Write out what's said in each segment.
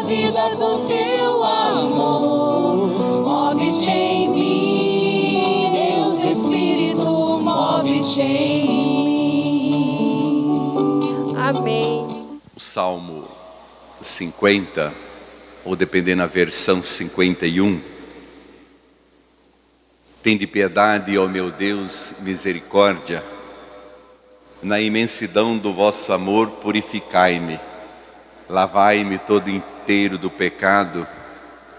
vida com teu amor. Move-te em mim, Deus Espírito, move-te em mim. Amém. O Salmo 50, ou dependendo da versão 51, tende piedade, ó meu Deus, misericórdia, na imensidão do vosso amor purificai-me, lavai-me todo inteiro do pecado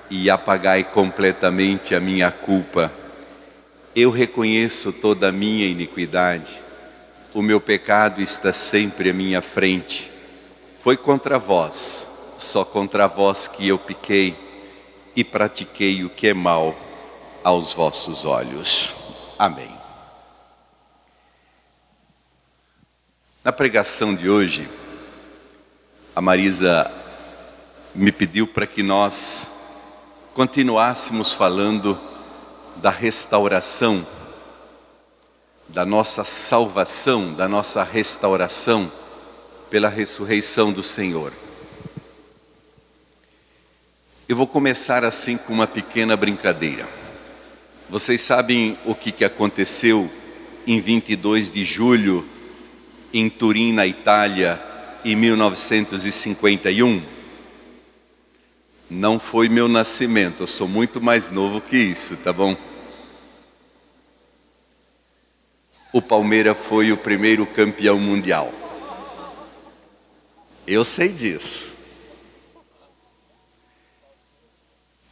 e apagai completamente a minha culpa. Eu reconheço toda a minha iniquidade, o meu pecado está sempre à minha frente. Foi contra vós, só contra vós que eu pequei e pratiquei o que é mal aos vossos olhos. Amém. Na pregação de hoje, a Marisa me pediu para que nós continuássemos falando da restauração, da nossa salvação, da nossa restauração pela ressurreição do Senhor. Eu vou começar assim com uma pequena brincadeira. Vocês sabem o que aconteceu em 22 de julho, em Turim, na Itália, em 1951? Não foi meu nascimento, eu sou muito mais novo que isso, tá bom? O Palmeiras foi o primeiro campeão mundial. Eu sei disso.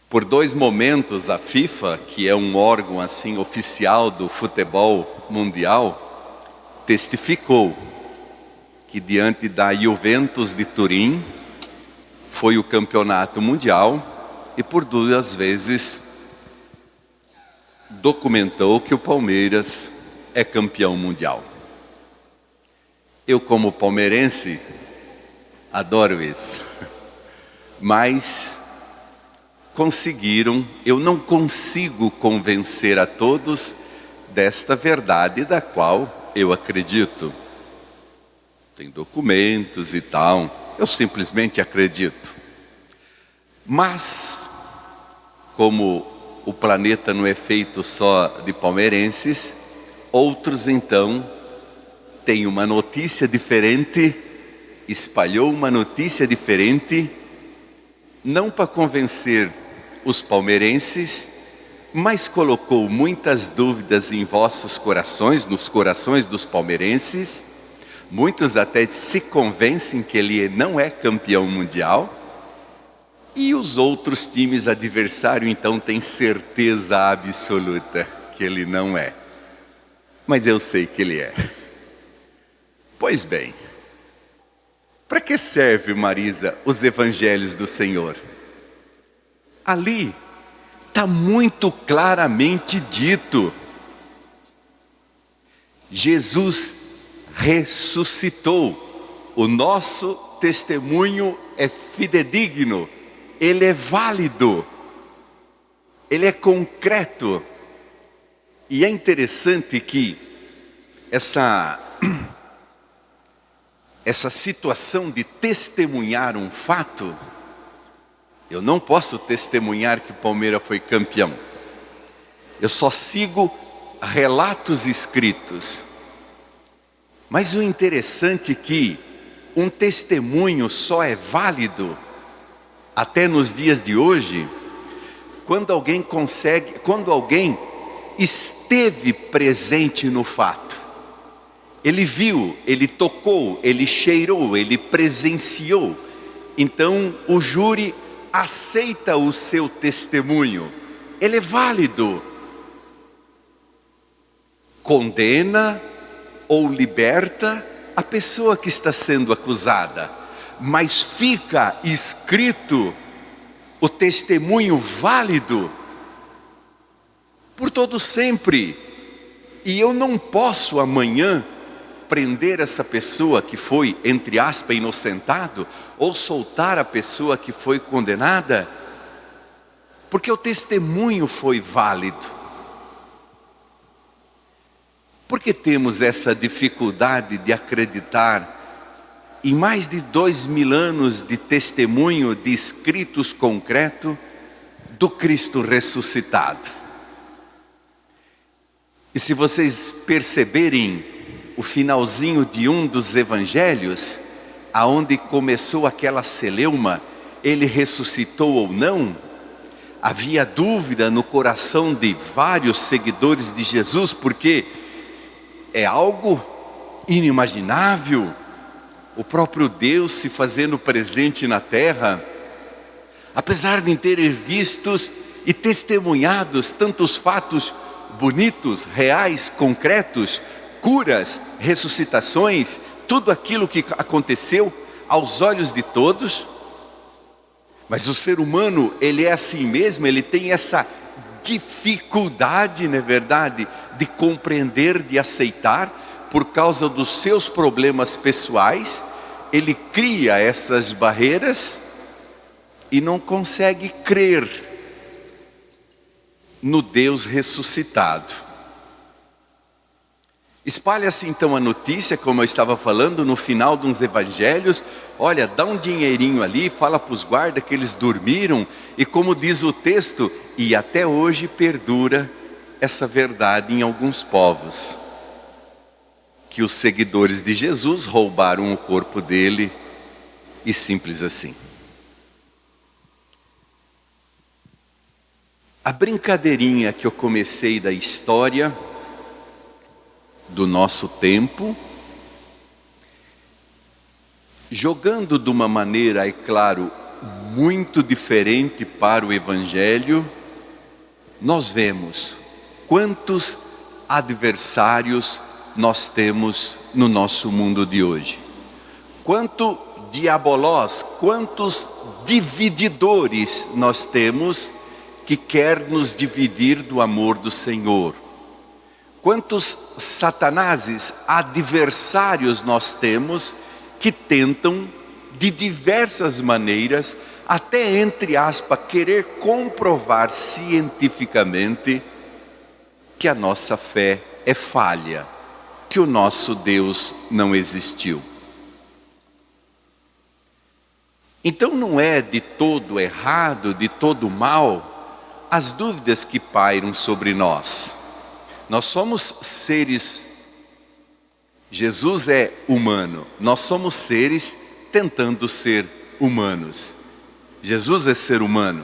Por 2 momentos, a FIFA, que é um órgão assim oficial do futebol mundial, testificou que diante da Juventus de Turim foi o campeonato mundial e por 2 vezes documentou que o Palmeiras é campeão mundial. Eu, como palmeirense, adoro isso, mas eu não consigo convencer a todos desta verdade da qual eu acredito. Tem documentos e tal, eu simplesmente acredito. Mas, como o planeta não é feito só de palmeirenses, outros então têm uma notícia diferente, espalhou uma notícia diferente, não para convencer os palmeirenses, mas colocou muitas dúvidas em vossos corações, nos corações dos palmeirenses. Muitos até se convencem que ele não é campeão mundial, e os outros times adversários então têm certeza absoluta que ele não é. Mas eu sei que ele é. Pois bem, para que serve, Marisa, os evangelhos do Senhor? Ali está muito claramente dito. Jesus ressuscitou. O nosso testemunho é fidedigno, ele é válido, ele é concreto. E é interessante que essa situação de testemunhar um fato, eu não posso testemunhar que o Palmeiras foi campeão. Eu só sigo relatos escritos. Mas o interessante é que um testemunho só é válido, até nos dias de hoje, quando alguém esteve presente no fato. Ele viu, ele tocou, ele cheirou, ele presenciou. Então o júri aceita o seu testemunho. Ele é válido. Condena ou liberta a pessoa que está sendo acusada, mas fica escrito o testemunho válido por todo sempre. E eu não posso amanhã prender essa pessoa que foi, entre aspas, inocentado, ou soltar a pessoa que foi condenada, porque o testemunho foi válido. Por que temos essa dificuldade de acreditar em mais de 2000 anos de testemunho de escritos concretos do Cristo ressuscitado. E se vocês perceberem o finalzinho de um dos evangelhos, aonde começou aquela celeuma, ele ressuscitou ou não, havia dúvida no coração de vários seguidores de Jesus, porque é algo inimaginável, o próprio Deus se fazendo presente na terra, apesar de terem vistos e testemunhados tantos fatos bonitos, reais, concretos, curas, ressuscitações, tudo aquilo que aconteceu aos olhos de todos. Mas o ser humano, ele é assim mesmo, ele tem essa dificuldade, não é verdade, de compreender, de aceitar, por causa dos seus problemas pessoais, ele cria essas barreiras e não consegue crer no Deus ressuscitado. Espalha-se então a notícia, como eu estava falando, no final de uns evangelhos, olha, dá um dinheirinho ali, fala para os guardas que eles dormiram, e como diz o texto, e até hoje perdura essa verdade em alguns povos, que os seguidores de Jesus roubaram o corpo dele, e simples assim. A brincadeirinha que eu comecei da história do nosso tempo, jogando de uma maneira, é claro, muito diferente para o Evangelho, nós vemos quantos adversários nós temos no nosso mundo de hoje. Quanto diabolós, quantos divididores nós temos que quer nos dividir do amor do Senhor. Quantos satanases, adversários nós temos que tentam de diversas maneiras, até entre aspas, querer comprovar cientificamente que a nossa fé é falha, que o nosso Deus não existiu. Então não é de todo errado, de todo mal, as dúvidas que pairam sobre nós. Nós somos seres, Jesus é humano, nós somos seres tentando ser humanos. Jesus é ser humano,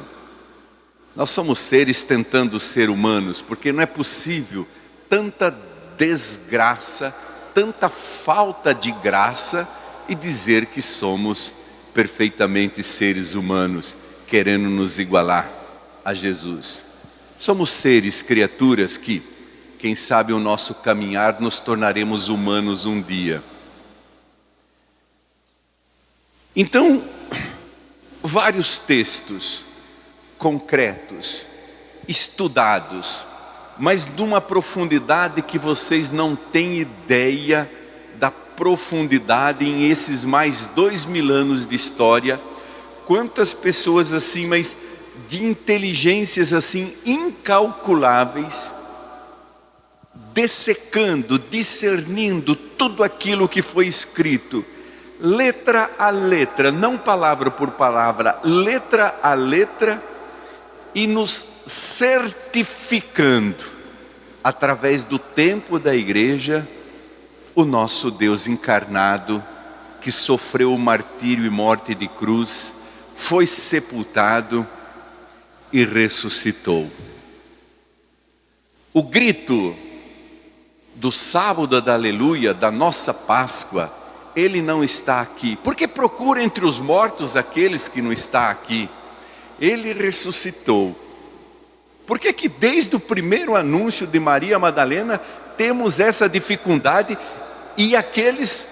nós somos seres tentando ser humanos, porque não é possível tanta desgraça, tanta falta de graça e dizer que somos perfeitamente seres humanos, querendo nos igualar a Jesus. Somos seres, criaturas que, quem sabe o nosso caminhar, nos tornaremos humanos um dia. Então, vários textos concretos, estudados, mas de uma profundidade que vocês não têm ideia da profundidade em esses mais 2000 anos de história. Quantas pessoas assim, mas de inteligências assim incalculáveis, dessecando, discernindo tudo aquilo que foi escrito, letra a letra, não palavra por palavra, letra a letra, e nos certificando, através do tempo da igreja, o nosso Deus encarnado, que sofreu o martírio e morte de cruz, foi sepultado e ressuscitou. O grito do sábado da aleluia, da nossa Páscoa, ele não está aqui, porque procura entre os mortos aqueles que não está aqui. Ele ressuscitou. Por que que desde o primeiro anúncio de Maria Madalena temos essa dificuldade, e aqueles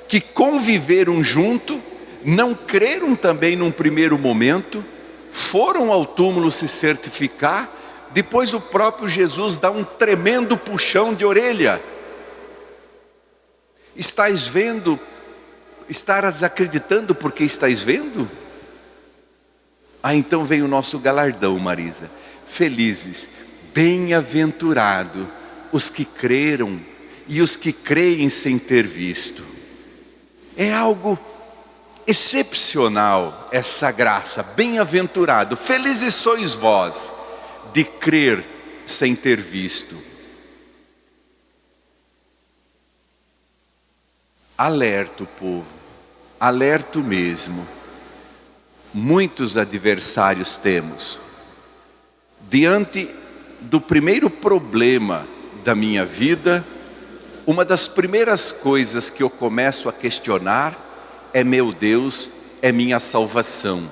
que conviveram junto, não creram também num primeiro momento, foram ao túmulo se certificar, depois o próprio Jesus dá um tremendo puxão de orelha. Estais vendo? Estarás acreditando porque estais vendo? Então vem o nosso galardão, Marisa. Felizes, bem-aventurado os que creram e os que creem sem ter visto. É algo excepcional essa graça. Bem-aventurado, felizes sois vós de crer sem ter visto. Alerto, povo, alerto mesmo. Muitos adversários temos. Diante do primeiro problema da minha vida, uma das primeiras coisas que eu começo a questionar é: meu Deus, é minha salvação,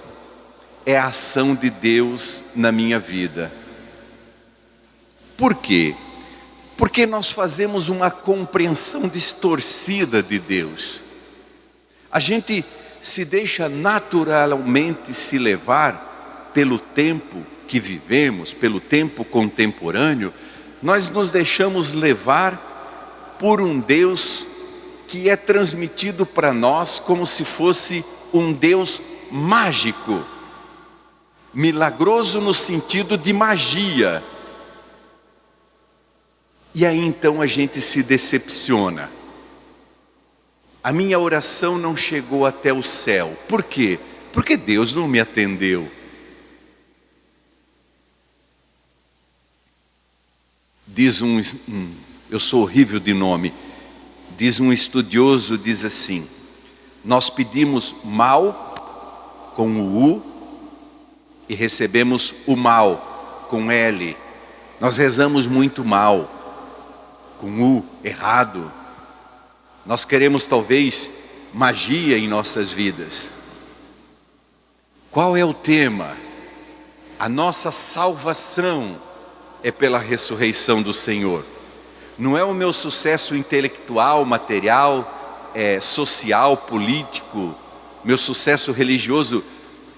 é a ação de Deus na minha vida. Por quê? Porque nós fazemos uma compreensão distorcida de Deus. A gente se deixa naturalmente se levar pelo tempo que vivemos, pelo tempo contemporâneo. Nós nos deixamos levar por um Deus que é transmitido para nós como se fosse um Deus mágico, milagroso no sentido de magia. E aí então a gente se decepciona. A minha oração não chegou até o céu. Por quê? Porque Deus não me atendeu. Diz eu sou horrível de nome. Diz um estudioso, diz assim: nós pedimos mal com o U e recebemos o mal com L. Nós rezamos muito mal com U, errado. Nós queremos talvez magia em nossas vidas. Qual é o tema? A nossa salvação é pela ressurreição do Senhor. Não é o meu sucesso intelectual, material, social, político, meu sucesso religioso.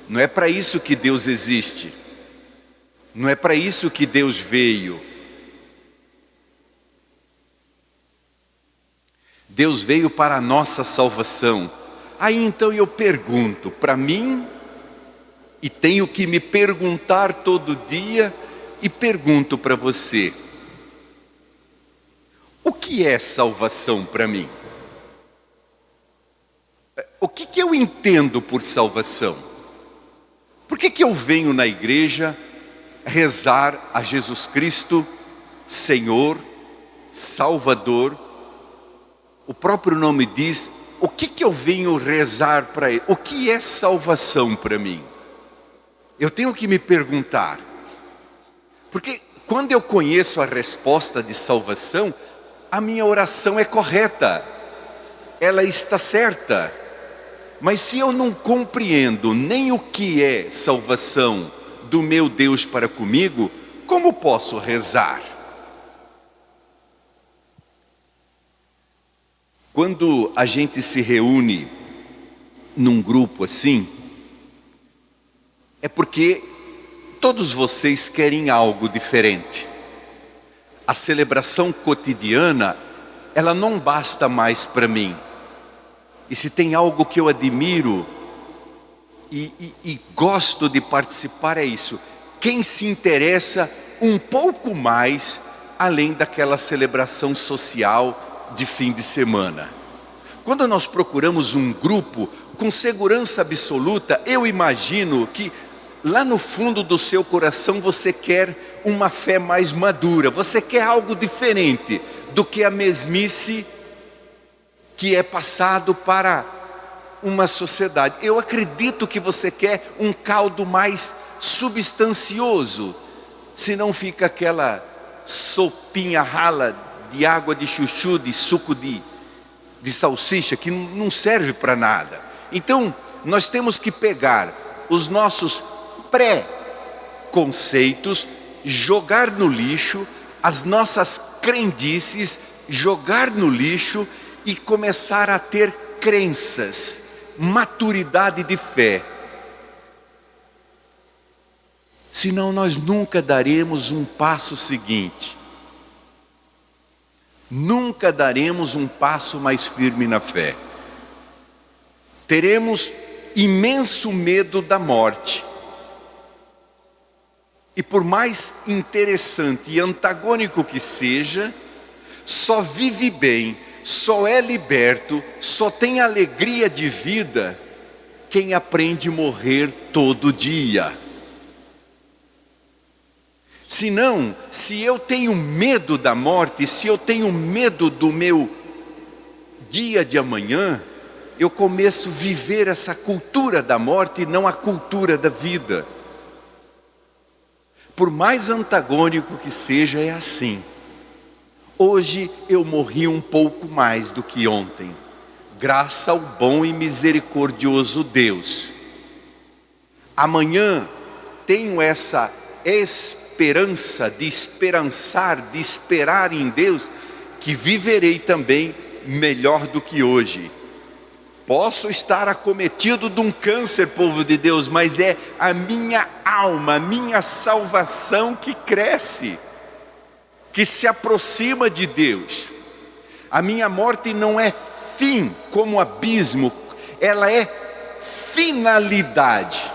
Não é para isso que Deus existe. Não é para isso que Deus veio. Deus veio para a nossa salvação. Aí então eu pergunto para mim, e tenho que me perguntar todo dia, e pergunto para você: o que é salvação para mim? O que eu entendo por salvação? Por que eu venho na igreja rezar a Jesus Cristo, Senhor, Salvador? O próprio nome diz, o que eu venho rezar para Ele? O que é salvação para mim? Eu tenho que me perguntar. Porque quando eu conheço a resposta de salvação, a minha oração é correta. Ela está certa. Mas se eu não compreendo nem o que é salvação do meu Deus para comigo, como posso rezar? Quando a gente se reúne num grupo assim, é porque todos vocês querem algo diferente. A celebração cotidiana, ela não basta mais para mim. E se tem algo que eu admiro e gosto de participar, é isso. Quem se interessa um pouco mais, além daquela celebração social de fim de semana. Quando nós procuramos um grupo, com segurança absoluta, eu imagino que lá no fundo do seu coração você quer uma fé mais madura, você quer algo diferente do que a mesmice que é passado para uma sociedade. Eu acredito que você quer um caldo mais substancioso, senão fica aquela sopinha rala de água de chuchu, de suco de salsicha, que não serve para nada. Então, nós temos que pegar os nossos pré-conceitos, jogar no lixo, as nossas crendices, jogar no lixo e começar a ter crenças, maturidade de fé. Senão nós nunca daremos um passo seguinte. Nunca daremos um passo mais firme na fé. Teremos imenso medo da morte. E por mais interessante e antagônico que seja, só vive bem, só é liberto, só tem alegria de vida quem aprende a morrer todo dia. Senão, se eu tenho medo da morte, se eu tenho medo do meu dia de amanhã, eu começo a viver essa cultura da morte e não a cultura da vida. Por mais antagônico que seja, é assim. Hoje eu morri um pouco mais do que ontem, graças ao bom e misericordioso Deus. Amanhã tenho essa esperança de esperançar, de esperar em Deus, que viverei também melhor do que hoje. Posso estar acometido de um câncer, povo de Deus, mas é a minha alma, a minha salvação que cresce, que se aproxima de Deus. A minha morte não é fim como abismo, ela é finalidade.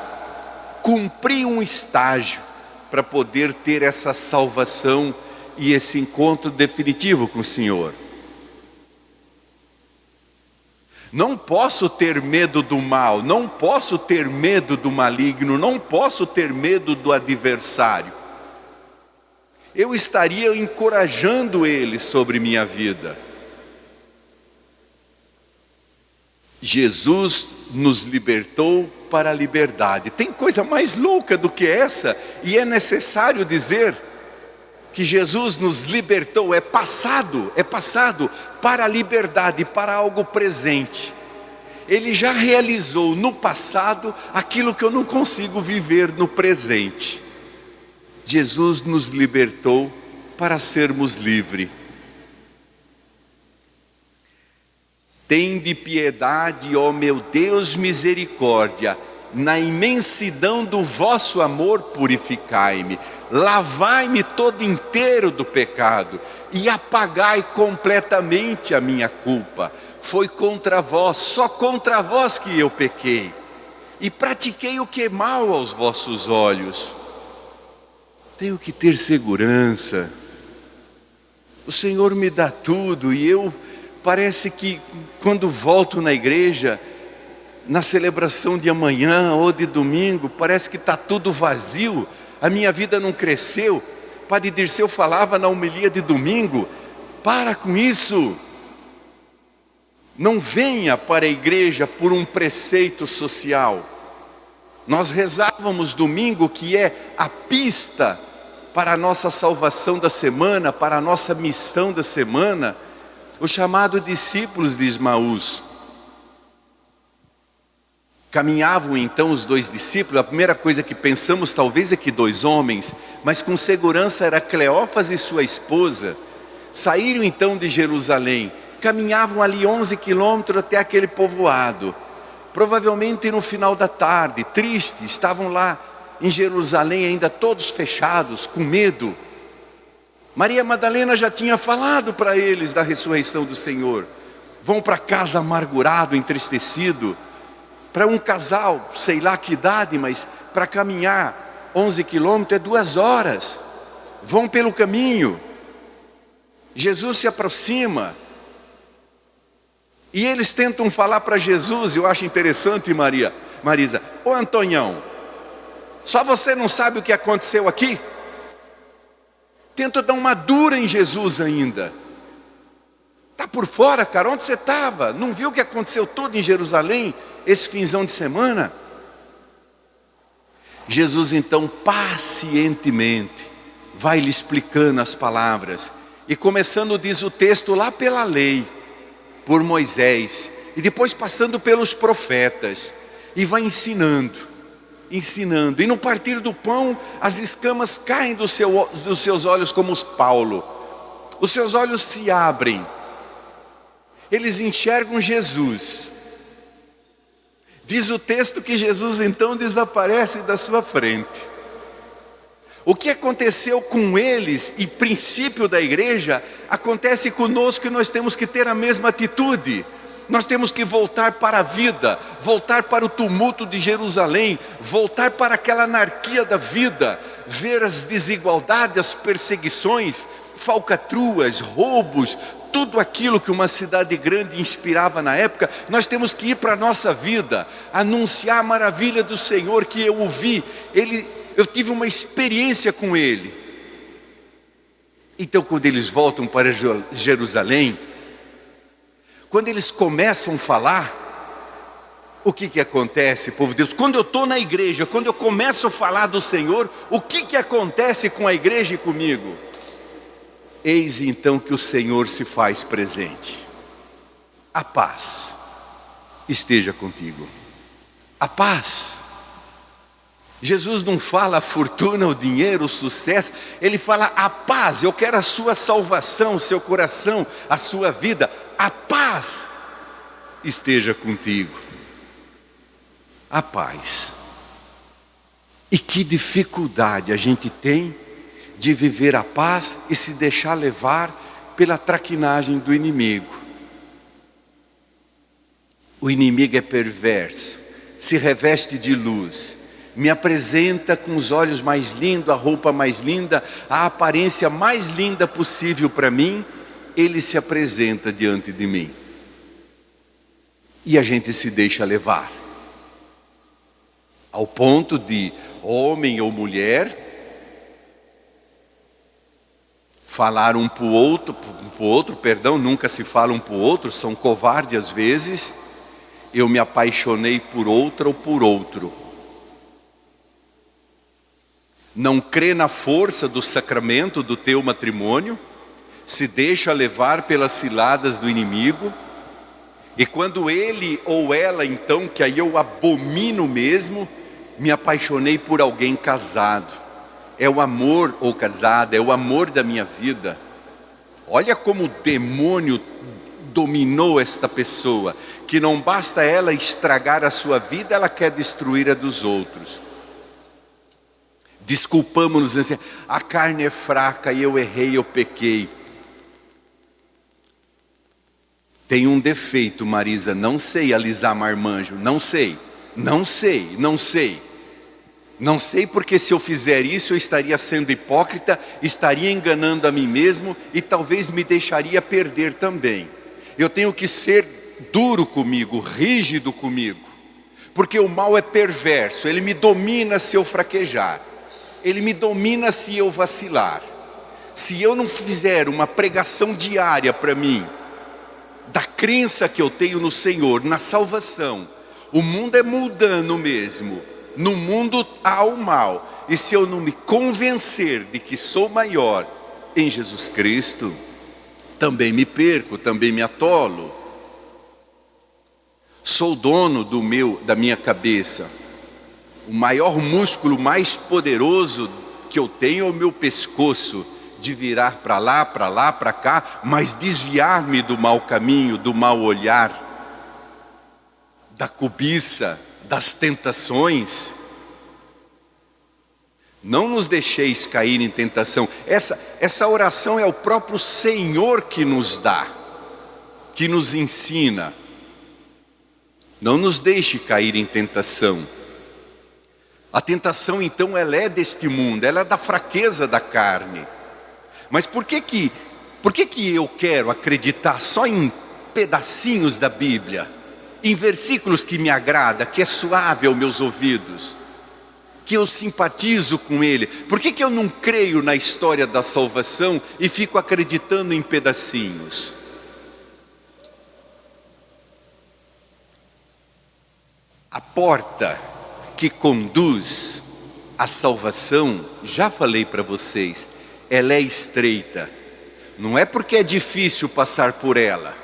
Cumprir um estágio para poder ter essa salvação e esse encontro definitivo com o Senhor. Não posso ter medo do mal, não posso ter medo do maligno, não posso ter medo do adversário. Eu estaria encorajando ele sobre minha vida. Jesus nos libertou para a liberdade. Tem coisa mais louca do que essa? E é necessário dizer que Jesus nos libertou, é passado para a liberdade, para algo presente. Ele já realizou no passado aquilo que eu não consigo viver no presente. Jesus nos libertou para sermos livres. Tende piedade, ó meu Deus, misericórdia, na imensidão do vosso amor purificai-me, lavai-me todo inteiro do pecado e apagai completamente a minha culpa. Foi contra vós, só contra vós que eu pequei, e pratiquei o que é mal aos vossos olhos. Tenho que ter segurança. O Senhor me dá tudo, e eu parece que quando volto na igreja, na celebração de amanhã ou de domingo, parece que está tudo vazio, a minha vida não cresceu. Padre Dirceu falava na homilia de domingo, para com isso. Não venha para a igreja por um preceito social. Nós rezávamos domingo, que é a pista para a nossa salvação da semana, para a nossa missão da semana, o chamado discípulos de Ismaús. Caminhavam então os dois discípulos. A primeira coisa que pensamos talvez é que dois homens, mas com segurança era Cleófas e sua esposa. Saíram então de Jerusalém, caminhavam ali 11 quilômetros até aquele povoado. Provavelmente no final da tarde, tristes, estavam lá em Jerusalém ainda todos fechados, com medo. Maria Madalena já tinha falado para eles da ressurreição do Senhor. Vão para casa amargurado, entristecido. Para um casal, sei lá que idade, mas para caminhar 11 quilômetros é 2 horas. Vão pelo caminho. Jesus se aproxima. E eles tentam falar para Jesus, eu acho interessante, Marisa. Ô Antonião, só você não sabe o que aconteceu aqui? Tenta dar uma dura em Jesus ainda. Está por fora, cara, onde você estava? Não viu o que aconteceu tudo em Jerusalém, esse finzão de semana? Jesus então pacientemente vai lhe explicando as palavras. E começando, diz o texto, lá pela lei, por Moisés, e depois passando pelos profetas, e vai ensinando. E no partir do pão, as escamas caem dos seus olhos como os Paulo. Os seus olhos se abrem. Eles enxergam Jesus. Diz o texto que Jesus então desaparece da sua frente. O que aconteceu com eles e princípio da igreja, acontece conosco, e nós temos que ter a mesma atitude. Nós temos que voltar para a vida, voltar para o tumulto de Jerusalém, voltar para aquela anarquia da vida, ver as desigualdades, as perseguições, falcatruas, roubos, tudo aquilo que uma cidade grande inspirava na época, nós temos que ir para a nossa vida, anunciar a maravilha do Senhor que eu ouvi. Eu tive uma experiência com Ele. Então, quando eles voltam para Jerusalém, quando eles começam a falar, o que acontece, povo de Deus? Quando eu estou na igreja, quando eu começo a falar do Senhor, o que acontece com a igreja e comigo? Eis então que o Senhor se faz presente. A paz esteja contigo. A paz. Jesus não fala a fortuna, o dinheiro, o sucesso. Ele fala a paz. Eu quero a sua salvação, o seu coração, a sua vida. A paz esteja contigo. A paz. E que dificuldade a gente tem de viver a paz e se deixar levar pela traquinagem do inimigo. O inimigo é perverso, se reveste de luz, me apresenta com os olhos mais lindos, a roupa mais linda, a aparência mais linda possível para mim. Ele se apresenta diante de mim e a gente se deixa levar, ao ponto de homem ou mulher falar um para o outro, nunca se fala um para o outro, são covardes às vezes. Eu me apaixonei por outra ou por outro. Não crê na força do sacramento do teu matrimônio, se deixa levar pelas ciladas do inimigo, e quando ele ou ela, então, que aí eu abomino mesmo, me apaixonei por alguém casado. É o amor, ou casada, é o amor da minha vida. Olha como o demônio dominou esta pessoa, que não basta ela estragar a sua vida, ela quer destruir a dos outros. Desculpamos-nos assim, a carne é fraca e eu errei, eu pequei. Tem um defeito, Marisa, não sei alisar marmanjo, não sei. Não sei porque se eu fizer isso eu estaria sendo hipócrita, estaria enganando a mim mesmo e talvez me deixaria perder também. Eu tenho que ser duro comigo, rígido comigo, porque o mal é perverso, ele me domina se eu fraquejar, ele me domina se eu vacilar. Se eu não fizer uma pregação diária para mim, da crença que eu tenho no Senhor, na salvação, o mundo é mudando mesmo. No mundo há o mal, e se eu não me convencer de que sou maior em Jesus Cristo, também me perco, também me atolo. Sou dono da minha cabeça. O maior músculo mais poderoso que eu tenho é o meu pescoço, de virar para lá, para cá, mas desviar-me do mau caminho, do mau olhar, da cobiça, das tentações. Não nos deixeis cair em tentação. Essa oração é o próprio Senhor que nos dá, que nos ensina. Não nos deixe cair em tentação. A tentação então ela é deste mundo, ela é da fraqueza da carne. Mas por que eu quero acreditar só em pedacinhos da Bíblia? Em versículos que me agrada, que é suave aos meus ouvidos, que eu simpatizo com ele. Por que eu não creio na história da salvação e fico acreditando em pedacinhos? A porta que conduz à salvação, já falei para vocês, ela é estreita. Não é porque é difícil passar por ela.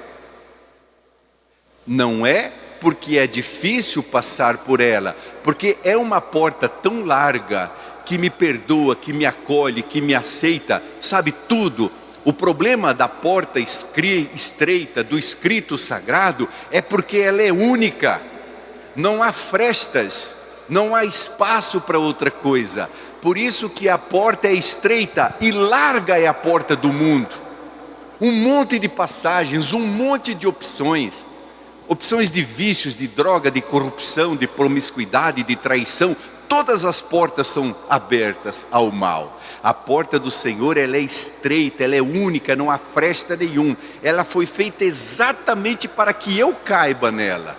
Não é porque é difícil passar por ela, porque é uma porta tão larga que me perdoa, que me acolhe, que me aceita, sabe tudo. O problema da porta estreita, do escrito sagrado, é porque ela é única. Não há frestas, não há espaço para outra coisa. Por isso que a porta é estreita e larga é a porta do mundo. Um monte de passagens, um monte de opções de vícios, de droga, de corrupção, de promiscuidade, de traição, Todas as portas são abertas ao mal. A porta do Senhor, ela é estreita, ela é única, não há fresta nenhuma. Ela foi feita exatamente para que eu caiba nela.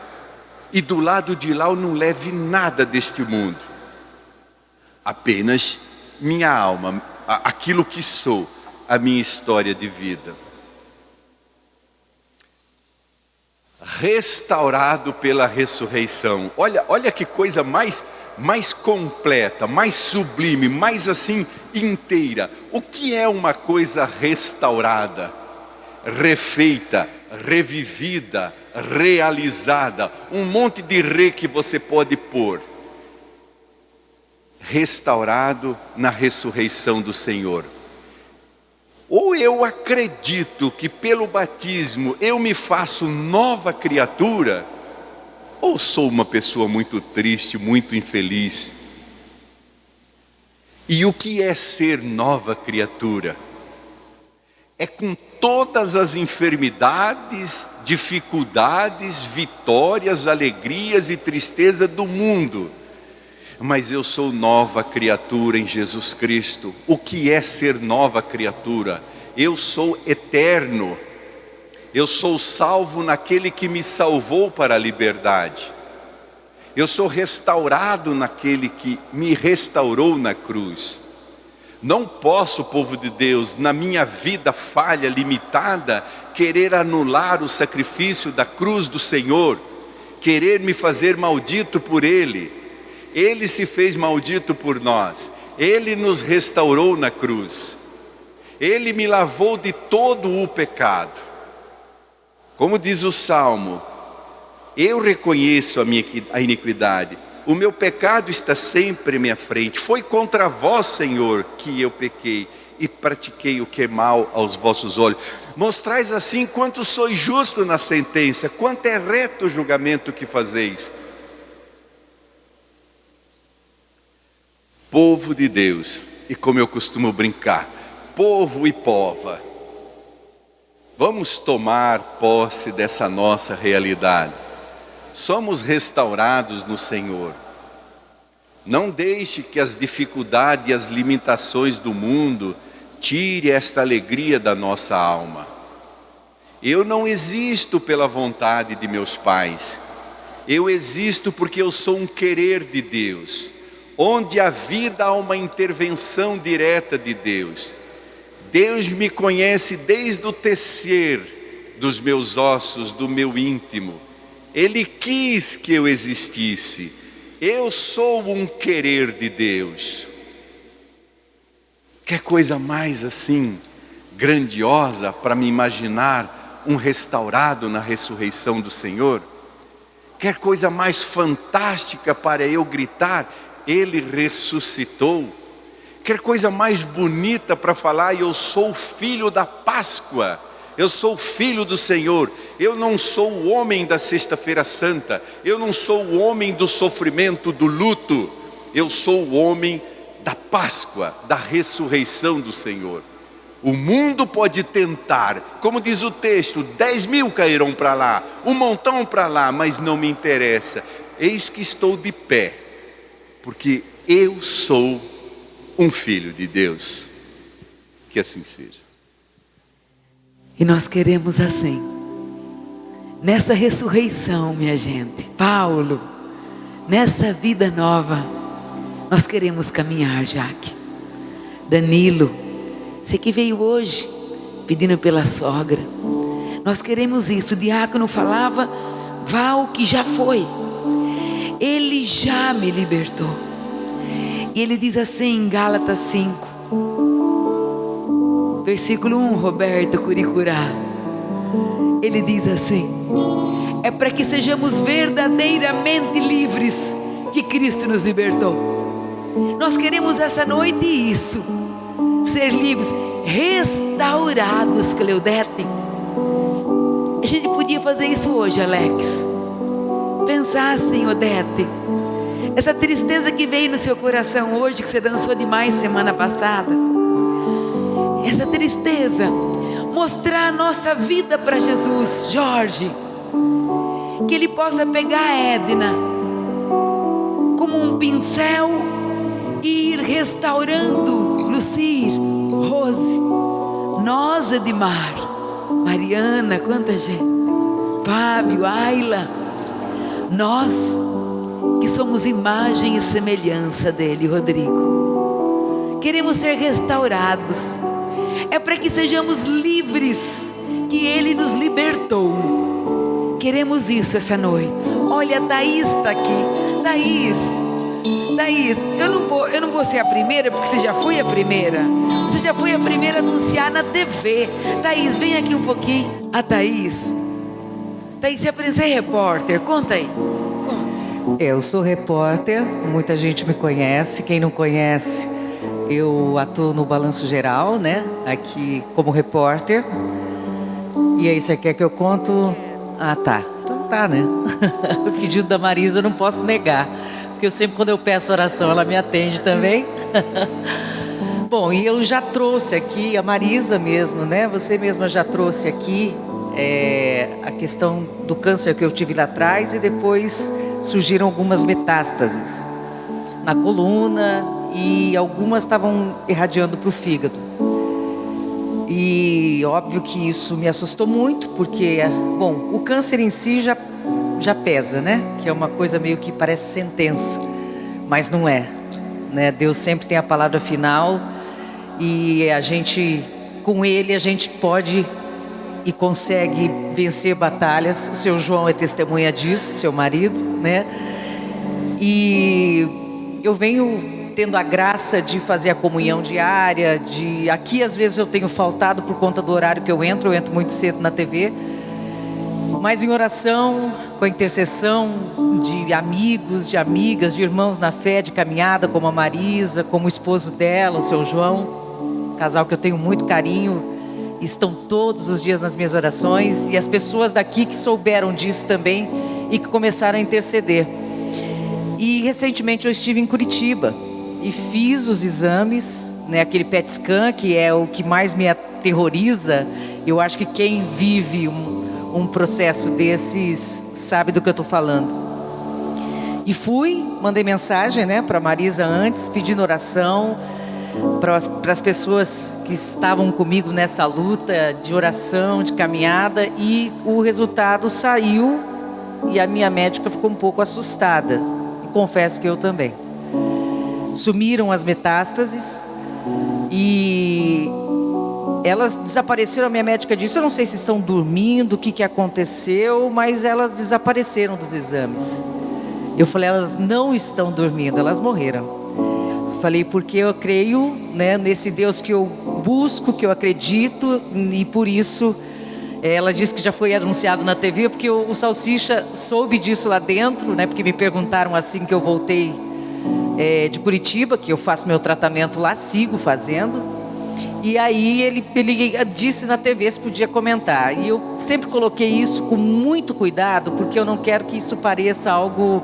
E do lado de lá eu não leve nada deste mundo. Apenas minha alma, aquilo que sou, a minha história de vida. Restaurado pela ressurreição. Olha que coisa mais completa, mais sublime, mais assim inteira. O que é uma coisa restaurada, refeita, revivida, realizada? Um monte de que você pode pôr. Restaurado na ressurreição do Senhor. Ou eu acredito que pelo batismo eu me faço nova criatura, ou sou uma pessoa muito triste, muito infeliz. E o que é ser nova criatura? É com todas as enfermidades, dificuldades, vitórias, alegrias e tristeza do mundo. Mas eu sou nova criatura em Jesus Cristo. O que é ser nova criatura? Eu sou eterno. Eu sou salvo naquele que me salvou para a liberdade. Eu sou restaurado naquele que me restaurou na cruz. Não posso, povo de Deus, na minha vida falha, limitada, querer anular o sacrifício da cruz do Senhor, querer me fazer maldito por Ele. Ele se fez maldito por nós. Ele nos restaurou na cruz. Ele me lavou de todo o pecado. Como diz o Salmo, eu reconheço a iniquidade. O meu pecado está sempre à minha frente. Foi contra vós, Senhor, que eu pequei e pratiquei o que é mal aos vossos olhos. Mostrais assim quanto sois justo na sentença, quanto é reto o julgamento que fazeis. Povo de Deus, e como eu costumo brincar, povo e pova, vamos tomar posse dessa nossa realidade. Somos restaurados no Senhor. Não deixe que as dificuldades e as limitações do mundo tire esta alegria da nossa alma. Eu não existo pela vontade de meus pais. Eu existo porque eu sou um querer de Deus. Onde a vida há uma intervenção direta de Deus. Deus me conhece desde o tecer dos meus ossos, do meu íntimo. Ele quis que eu existisse. Eu sou um querer de Deus. Que coisa mais assim grandiosa para me imaginar um restaurado na ressurreição do Senhor? Que coisa mais fantástica para eu gritar: Ele ressuscitou. Que coisa mais bonita para falar: eu sou filho da Páscoa, eu sou filho do Senhor. Eu não sou o homem da sexta-feira santa, eu não sou o homem do sofrimento, do luto. Eu sou o homem da Páscoa, da ressurreição do Senhor. O mundo pode tentar, como diz o texto, 10.000 cairão para lá, um montão para lá, mas não me interessa. Eis que estou de pé, porque eu sou um filho de Deus. Que assim seja. E nós queremos assim, nessa ressurreição, minha gente, Paulo, nessa vida nova, nós queremos caminhar, Jaque. Danilo, você que veio hoje pedindo pela sogra, nós queremos isso. O diácono falava: vá ao que já foi, Ele já me libertou. E ele diz assim em Gálatas 5, versículo 1, Roberto Curicurá. Ele diz assim: é para que sejamos verdadeiramente livres que Cristo nos libertou. Nós queremos essa noite isso, ser livres, restaurados, Cleudete. A gente podia fazer isso hoje, Alex. Pensar assim, Odete, essa tristeza que veio no seu coração hoje, que você dançou demais semana passada, essa tristeza, mostrar a nossa vida para Jesus. Jorge, que Ele possa pegar a Edna como um pincel e ir restaurando Lucir, Rose, nós, Edmar, Mariana, quanta gente, Fábio, Ayla, nós que somos imagem e semelhança dele, Rodrigo, queremos ser restaurados. É para que sejamos livres, que ele nos libertou. Queremos isso essa noite. Olha, a Thaís está aqui. Thaís, eu não vou ser a primeira, porque você já foi a primeira. Você já foi a primeira a anunciar na TV. Thaís, vem aqui um pouquinho. A Thaís, se apresenta, é repórter, conta aí. Eu sou repórter, muita gente me conhece. Quem não conhece, eu atuo no Balanço Geral, né? Aqui como repórter. E aí, você quer que eu conto? Ah, tá. Então tá, né? O pedido da Marisa eu não posso negar, porque eu sempre, quando eu peço oração, ela me atende também. Bom, e eu já trouxe aqui, a Marisa mesmo, né? Você mesma já trouxe aqui a questão do câncer que eu tive lá atrás, e depois surgiram algumas metástases na coluna, e algumas estavam irradiando para o fígado. E óbvio que isso me assustou muito, porque, bom, o câncer em si já pesa, né? Que é uma coisa meio que parece sentença, mas não é, né? Deus sempre tem a palavra final, e a gente, com Ele, a gente pode e consegue vencer batalhas. O seu João é testemunha disso, seu marido, né? E eu venho tendo a graça de fazer a comunhão diária, aqui às vezes eu tenho faltado por conta do horário que eu entro muito cedo na TV, mas em oração, com a intercessão de amigos, de amigas, de irmãos na fé, de caminhada, como a Marisa, como o esposo dela, o seu João, casal que eu tenho muito carinho, estão todos os dias nas minhas orações, e as pessoas daqui que souberam disso também e que começaram a interceder. E recentemente eu estive em Curitiba e fiz os exames, né, aquele PET scan, que é o que mais me aterroriza. Eu acho que quem vive um processo desses sabe do que eu estou falando. E mandei mensagem, né, para Marisa antes, pedindo oração para as pessoas que estavam comigo nessa luta de oração, de caminhada, e o resultado saiu, e a minha médica ficou um pouco assustada, e confesso que eu também. Sumiram as metástases e elas desapareceram. A minha médica disse: eu não sei se estão dormindo, o que aconteceu, mas elas desapareceram dos exames. Eu falei: elas não estão dormindo, elas morreram. Falei: porque eu creio, né, nesse Deus que eu busco, que eu acredito, e por isso ela disse que já foi anunciado na TV, porque o Salsicha soube disso lá dentro, né, porque me perguntaram assim que eu voltei de Curitiba, que eu faço meu tratamento lá, sigo fazendo. E aí ele disse na TV se podia comentar, e eu sempre coloquei isso com muito cuidado, porque eu não quero que isso pareça algo,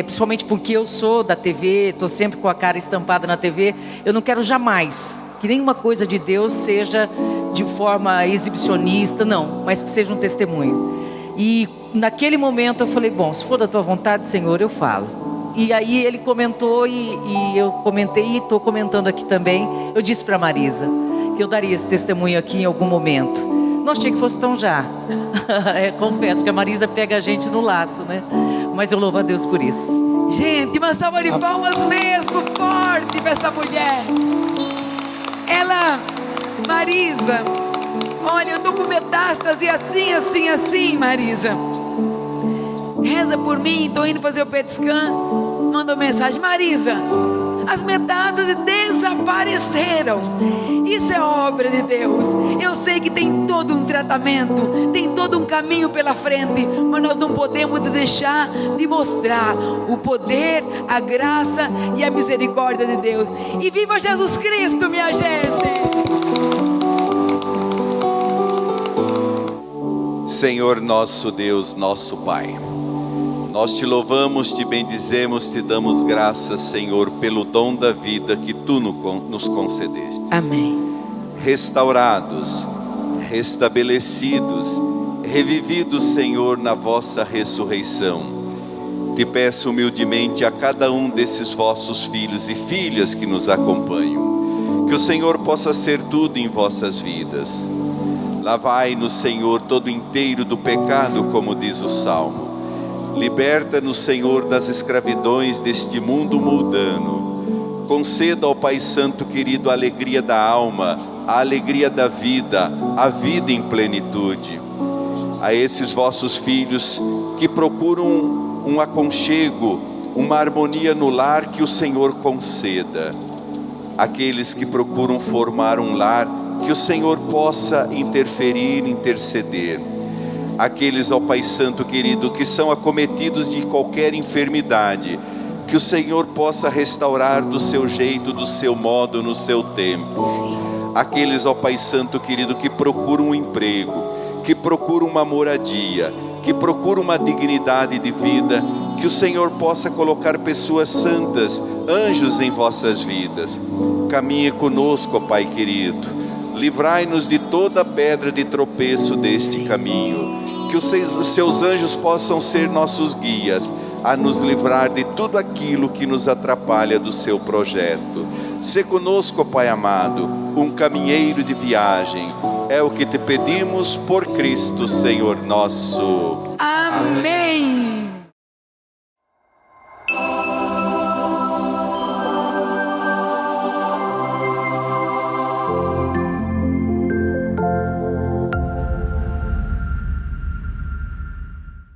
principalmente porque eu sou da TV, estou sempre com a cara estampada na TV. Eu não quero jamais que nenhuma coisa de Deus seja de forma exibicionista, não, mas que seja um testemunho. E naquele momento eu falei: bom, se for da tua vontade, Senhor, eu falo. E aí ele comentou, e eu comentei, e estou comentando aqui também. Eu disse para Marisa que eu daria esse testemunho aqui em algum momento. Não achei que fosse tão já. Confesso que a Marisa pega a gente no laço, né? Mas eu louvo a Deus por isso. Gente, uma salva de palmas mesmo forte para essa mulher. Ela, Marisa, olha, eu estou com metástase assim, Marisa. Reza por mim, estou indo fazer o PET scan. Mandou mensagem: Marisa, as metástases desapareceram. Isso é obra de Deus. Eu sei que tem todo um tratamento, tem todo um caminho pela frente, mas nós não podemos deixar de mostrar o poder, a graça e a misericórdia de Deus. E viva Jesus Cristo, minha gente! Senhor nosso Deus, nosso Pai, nós te louvamos, te bendizemos, te damos graças, Senhor, pelo dom da vida que tu nos concedeste. Amém. Restaurados, restabelecidos, revividos, Senhor, na vossa ressurreição. Te peço humildemente a cada um desses vossos filhos e filhas que nos acompanham, que o Senhor possa ser tudo em vossas vidas. Lavai-nos, Senhor, todo inteiro do pecado, como diz o Salmo. Liberta-nos, Senhor, das escravidões deste mundo mundano. Conceda ao Pai Santo querido a alegria da alma, a alegria da vida, a vida em plenitude. A esses vossos filhos que procuram um aconchego, uma harmonia no lar, que o Senhor conceda. Aqueles que procuram formar um lar, que o Senhor possa interferir, interceder. Aqueles, ó Pai Santo querido, que são acometidos de qualquer enfermidade, que o Senhor possa restaurar do seu jeito, do seu modo, no seu tempo. Aqueles, ó Pai Santo querido, que procuram um emprego, que procuram uma moradia, que procuram uma dignidade de vida, que o Senhor possa colocar pessoas santas, anjos em vossas vidas. Caminhe conosco, ó Pai querido. Livrai-nos de toda pedra de tropeço deste caminho. Que os seus anjos possam ser nossos guias, a nos livrar de tudo aquilo que nos atrapalha do seu projeto. Sê conosco, Pai amado, um caminheiro de viagem. É o que te pedimos por Cristo, Senhor nosso. Amém.